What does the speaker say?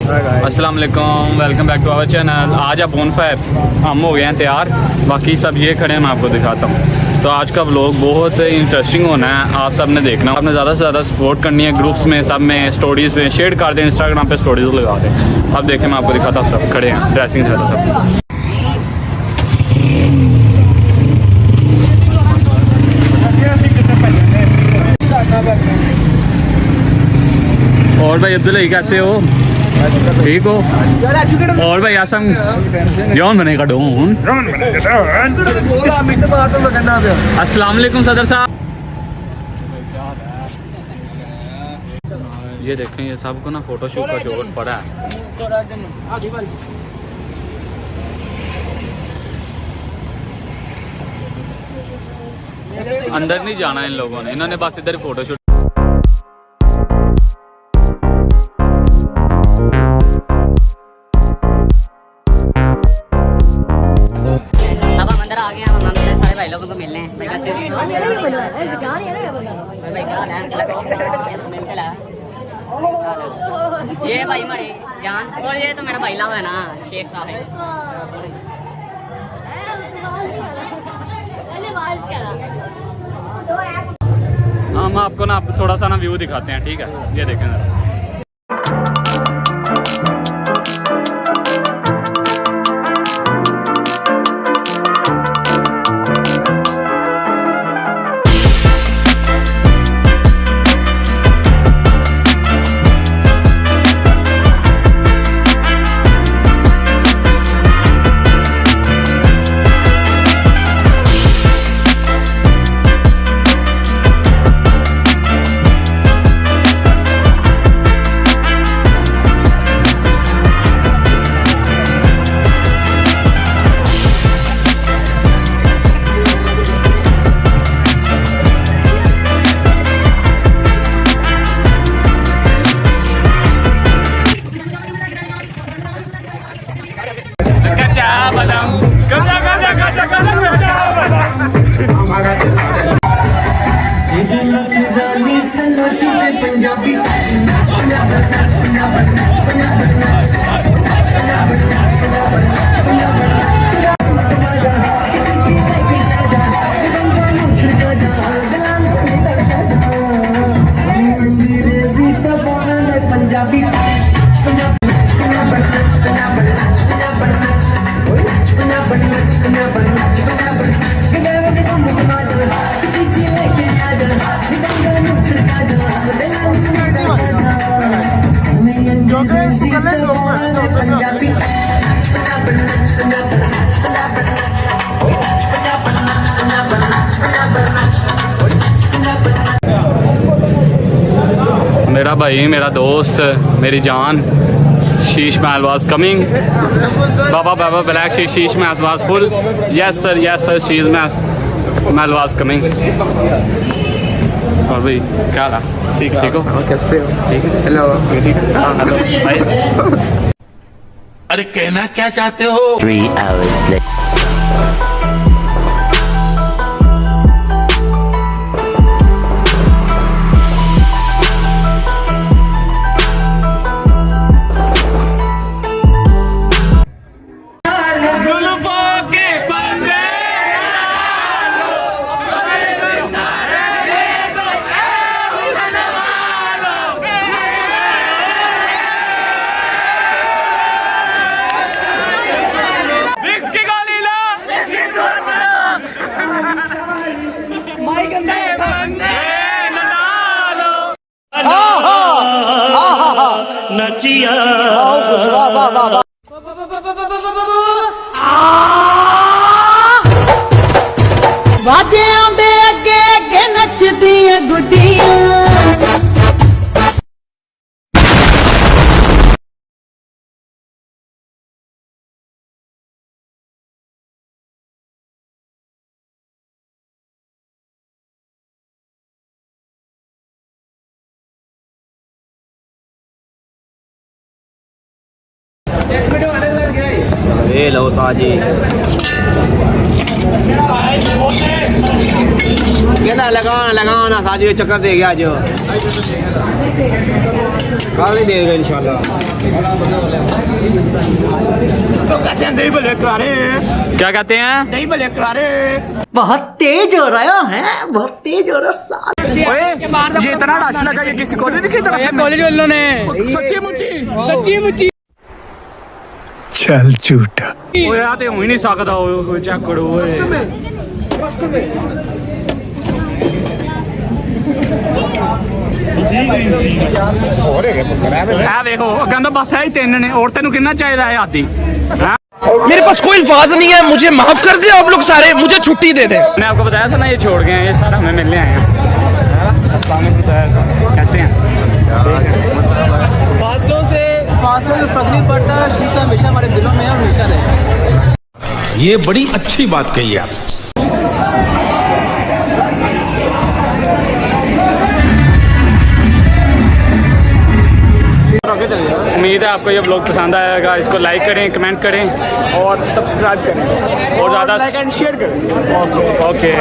अस्सलाम वालेकुम, welcome back to our channel. आज आप बोनफायर हम हो गए हैं तैयार, बाकी सब ये खड़े हैं, मैं आपको दिखाता हूँ। तो आज का व्लॉग बहुत इंटरेस्टिंग होना है, आप सब ने देखना। आपने ज़्यादा से ज़्यादा सपोर्ट करनी है, ग्रुप्स में सब में स्टोरीज़ में शेयर कर दें, इंस्टाग्राम पे स्टोरीज लगा दें। अब देखें, मैं आपको दिखाता हूँ, सब खड़े हैं, ड्रेसिंग से सब। और भाई अब्दुल्ला कैसे हो? ठीक हो? और भाई आसम जॉन बनेगा डॉन। अस्सलाम वालेकुम सदर साहब। ये देखें, ये सबको ना फोटोशूट का शौक पड़ा है। अंदर नहीं जाना इन लोगों ने, इन्होंने बस इधर फोटोशूट। भाई लोगों को मिलने हैं भाई कैसे ये भाई हमारी जान, और ये तो मेरा भाई लाभ है ना, शेख साहब है। हम आपको ना थोड़ा सा ना व्यू दिखाते हैं, ठीक है? ये देखें जरा। मेरा भाई, मेरा दोस्त, मेरी जान, Sheesh Mahal was coming. Baa baa black Sheesh Mahal was full. Yes sir Sheesh Mahal was coming. और भाई क्या हाल है? ठीक हो? कैसे हो? ठीक है। हेलो। हेलो भाई। अरे कहना क्या चाहते हो? 3 hours later. नचिया वाजे आंदे अगे अगे नचदी गुड्डियां। ये लो साजी कहना लगाओ ना साजी चक्कर दे गया जो कल ही देगा इंशाल्लाह। तो कहते हैं दही भले करारे, क्या कहते हैं? दही भले करारे। बहुत तेज हो रहा है, बहुत तेज हो रहा ओए, ये इतना रश लगा, ये किसी कॉलेज की तरफ से? कॉलेज वालों ने सच्ची मुच्ची चल झूठा। ओए आ ते हो ही नहीं सकदा, ओए चेक करो ओए। ਆ ਵੇਖੋ ਕਹਿੰਦਾ ਬਸ ਹੈ ਹੀ ਤਿੰਨ ਨੇ, ਔਰ ਤੈਨੂੰ ਕਿੰਨਾ ਚਾਹੀਦਾ ਹੈ ਆਦੀ? मेरे पास कोई अल्फाज नहीं है, मुझे माफ कर दे आप लोग सारे, मुझे छुट्टी दे दे। मैं आपको बताया था ना ये छोड़ गए हैं, ये सारा हमें मिलने आए हैं। अस्सलाम वालेकुम सर, कैसे हैं? फासलों से फर्क नहीं पड़ता, शीशा हमेशा हमारे दिलों में है, हमेशा रहे। ये बड़ी अच्छी बात कही आप। उम्मीद है आपको ये ब्लॉग पसंद आएगा। इसको लाइक करें, कमेंट करें और सब्सक्राइब करें और ज़्यादा लाइक एंड शेयर करें। ओके।